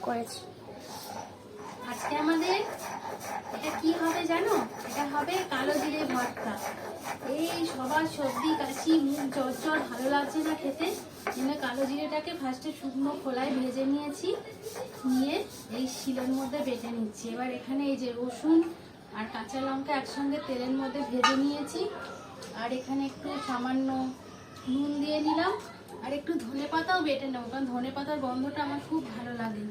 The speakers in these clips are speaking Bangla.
করেছি। আজকে আমাদের এটা কি হবে জানো? এটা হবে কালো জিরে ভর্তা। এই সবার সর্দি কাশি মুখ জ্বর ভালো লাগছে না খেতে, কালো জিরেটাকে ফার্স্টে শুকনো খোলায় ভেজে নিয়েছি, নিয়ে এই শিলের মধ্যে বেটে নিচ্ছি। এবার এখানে এই যে রসুন আর কাঁচা লঙ্কা একসঙ্গে তেলের মধ্যে ভেজে নিয়েছি, আর এখানে একটু সামান্য নুন দিয়ে নিলাম, আর একটু ধনে পাতাও বেটে নেবো, কারণ ধনে পাতার গন্ধটা আমার খুব ভালো লাগে।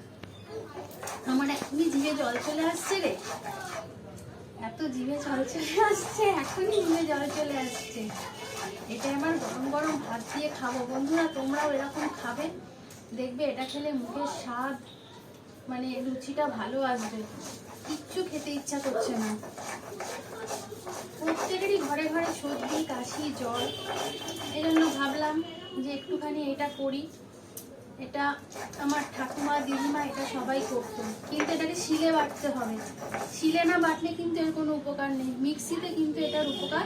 আমার এখনই জিভে জল চলে আসছে রে, এত জিভে জল চলে আসছে, এখনই জিভে জল চলে আসছে। এটা আমার গরম গরম ভাত দিয়ে খাবো। বন্ধুরা তোমরাও এরকম খাবে, দেখবে এটা খেলে মুখের স্বাদ মানে রুচিটা ভালো আসবে, কিচ্ছু খেতে ইচ্ছা করছে না। প্রত্যেকেরই ঘরে ঘরে সর্দি কাশি জ্বর, এই জন্য ভাবলাম যে একটুখানি এটা করি। এটা আমার ঠাকুমা দিদিমা এটা সবাই করতো, কিন্তু এটাকে শিলে বাটতে হবে। শিলে না বাটলে কিন্তু এর কোনো উপকার নেই। মিক্সিতে কিন্তু এটার উপকার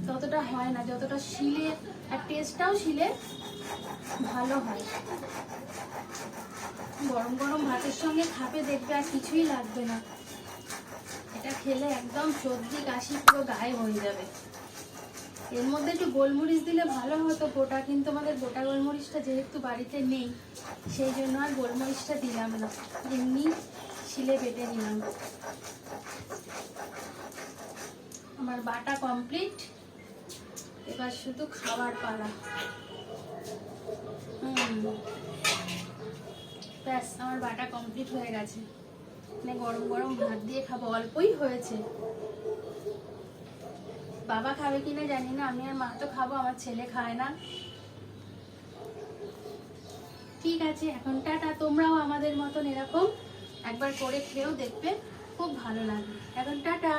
ততটা হয় না যতটা শিলে, আর টেস্টটাও শিলে ভালো হয়। গরম গরম ভাতের সঙ্গে খাবে, দেখবে আর কিছুই লাগবে না। এটা খেলে একদম সর্দি কাশি পুরো গায়েব হয়ে যাবে। এর মধ্যে একটু গোলমরিচ দিলে ভালো হতো গোটা, কিন্তু আমাদের গোটা গোলমরিচটা যেহেতু বাড়িতে নেই, সেই জন্য আর গোলমরিচটা দিলাম না, এমনি শিলে বেটে নিলাম। আমার বাটা কমপ্লিট, এবার শুধু খাবার পালা। ব্যাস আমার বাটা কমপ্লিট হয়ে গেছে। মানে গরম গরম ভাত দিয়ে খাবো, অল্পই হয়েছে। বাবা খাবে কিনা জানি না, আমি আর মা তো খাবো, আমার ছেলে খায় না। ঠিক আছে, এখন টাটা। তোমরাও আমাদের মতন এরকম একবার করে খেয়েও দেখবে, খুব ভালো লাগে। এখন টাটা।